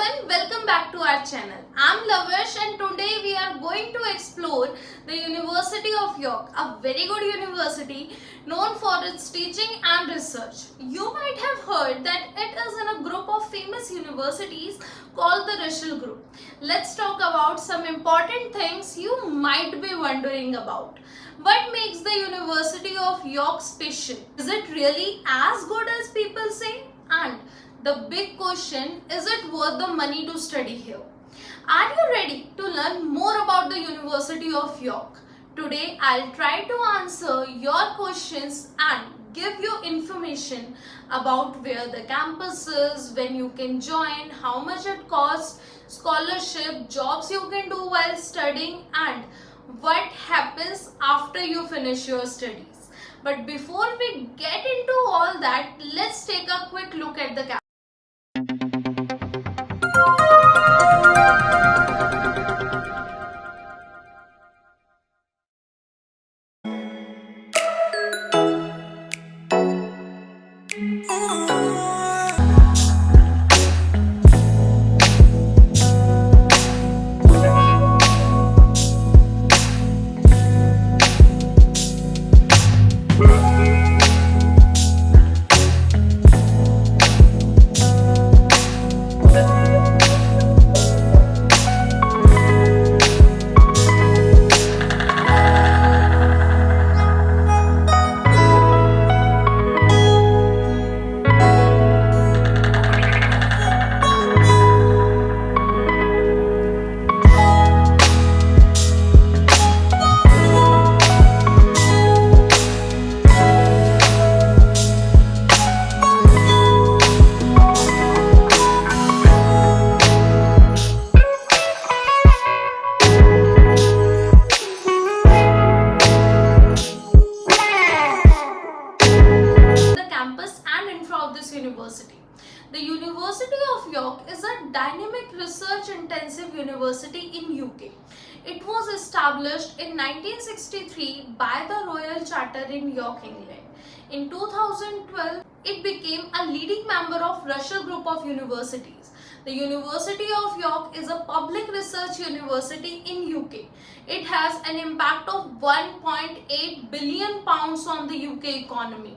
everyone, welcome back to our channel. I'm Lavish and today we are going to explore the University of York, a very good university known for its teaching and research. You might have heard that it is in a group of famous universities called the Russell Group. Let's talk about some important things you might be wondering about. What makes the University of York special? Is it really as good as people say? And the big question, is it worth the money to study here? Are you ready to learn more about the University of York? Today I'll try to answer your questions and give you information about where the campus is, when you can join, how much it costs, scholarship, jobs you can do while studying, and what happens after you finish your studies. But before we get into all that, let's take a quick look at the campus. University. The University of York is a dynamic research-intensive university in UK. It was established in 1963 by the Royal Charter in York, England. In 2012, it became a leading member of Russell Group of Universities. The University of York is a public research university in UK. It has an impact of £1.8 billion on the UK economy.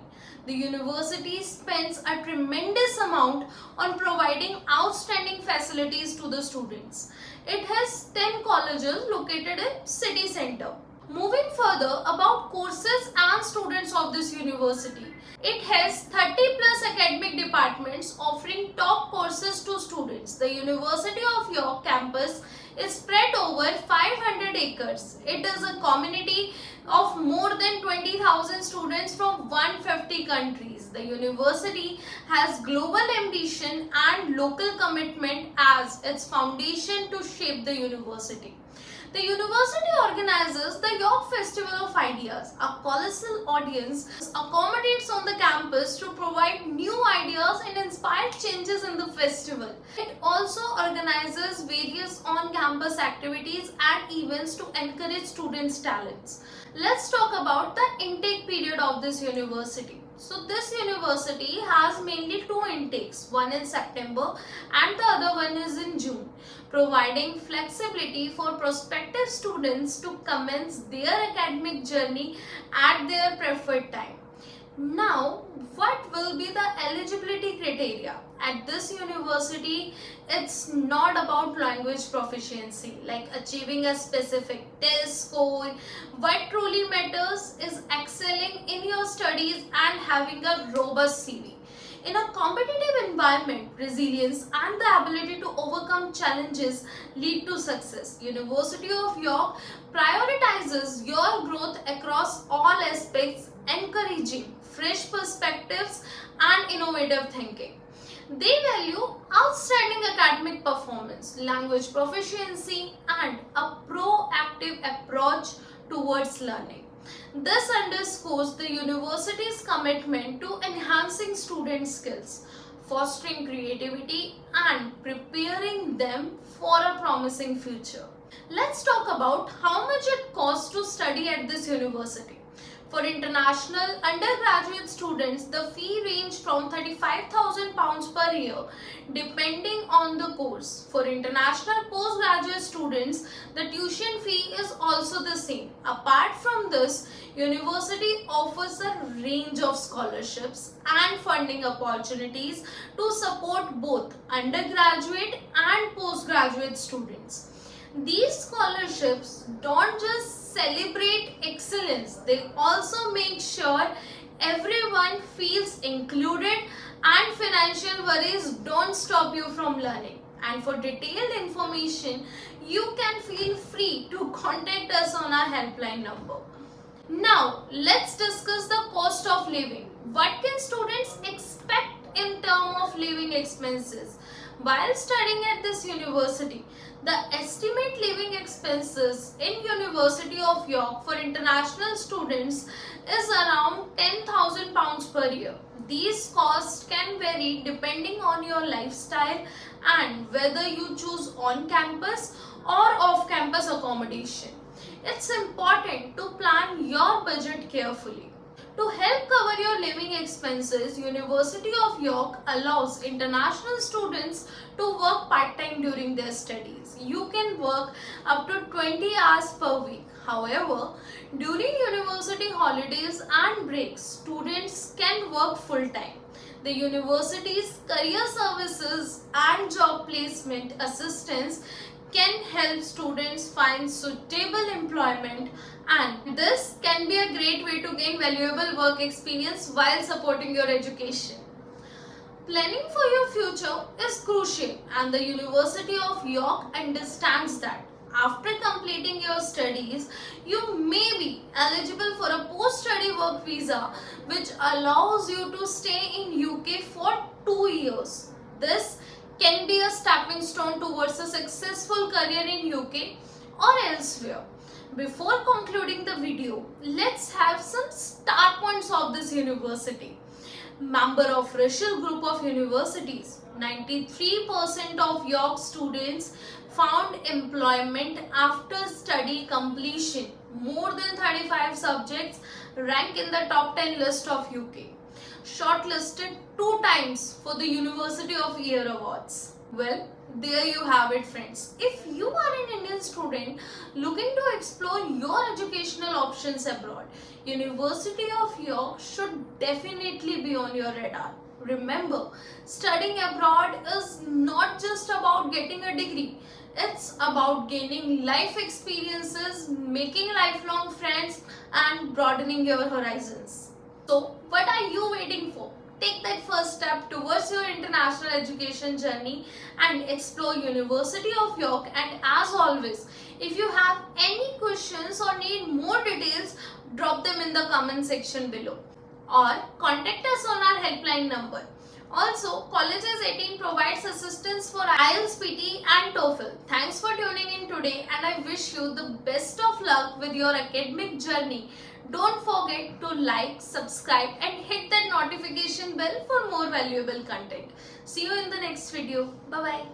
The university spends a tremendous amount on providing outstanding facilities to the students. It has 10 colleges located in city centre. Moving further about courses and students of this university. It has 30 plus academic departments offering top courses to students. The University of York campus is spread over 500 acres. It is a community of more than 20,000 students from 150 countries. The university has global ambition and local commitment as its foundation to shape the university. The university organizes the York Festival of Ideas. A colossal audience accommodates on the campus to provide new ideas and inspire changes in the festival. It also organizes various on-campus activities and events to encourage students' talents. Let's talk about the intake period of this university. So this university has mainly two intakes, one in September and the other one is in June, providing flexibility for prospective students to commence their academic journey at their preferred time. Now, what will be the eligibility criteria? At this university, it's not about language proficiency, like achieving a specific test score. What truly matters is excelling in your studies and having a robust CV. In a competitive environment, resilience and the ability to overcome challenges lead to success. University of York prioritizes your growth across all aspects, encouraging fresh perspectives and innovative thinking. They value outstanding academic performance, language proficiency, and a proactive approach towards learning. This underscores the university's commitment to enhancing student skills, fostering creativity, and preparing them for a promising future. Let's talk about how much it costs to study at this university. For international undergraduate students, the fee ranged from £35,000 per year depending on the course. For international postgraduate students, the tuition fee is also the same. Apart from this, university offers a range of scholarships and funding opportunities to support both undergraduate and postgraduate students. These scholarships don't just celebrate excellence, they also make sure everyone feels included and financial worries don't stop you from learning. And for detailed information, you can feel free to contact us on our helpline number. Now, let's discuss the cost of living. What can students expect in terms of living expenses? While studying at this university, the estimate living expenses in University of York for international students is around £10,000 per year. These costs can vary depending on your lifestyle and whether you choose on-campus or off-campus accommodation. It's important to plan your budget carefully. To help cover your living expenses, University of York allows international students to work part-time during their studies. You can work up to 20 hours per week. However, during university holidays and breaks, students can work full-time. The university's career services and job placement assistance can help students find suitable employment, and this can be a great way to gain valuable work experience while supporting your education. Planning for your future is crucial, and the University of York understands that. After completing your studies, you may be eligible for a post-study work visa which allows you to stay in UK for 2 years. This can be a stepping stone towards a successful career in UK or elsewhere. Before concluding the video, let's have some star points of this university. Member of Russell Group of Universities. 93% of York students found employment after study completion. More than 35 subjects rank in the top 10 list of UK. Shortlisted 2 times for the University of Year Awards. Well, there you have it, friends. If you are an Indian student looking to explore your educational options abroad, University of York should definitely be on your radar. Remember, studying abroad is not just about getting a degree. It's about gaining life experiences, making lifelong friends, and broadening your horizons. So, what are you waiting for? Take that first step towards your international education journey and explore University of York. And as always, if you have any questions or need more details, drop them in the comment section below or contact us on our helpline number. Also, Colleges 18 provides assistance for IELTS, PT and TOEFL. Thanks for tuning in today, and I wish you the best of luck with your academic journey. Don't forget to like, subscribe and hit that notification bell for more valuable content. See you in the next video. Bye-bye.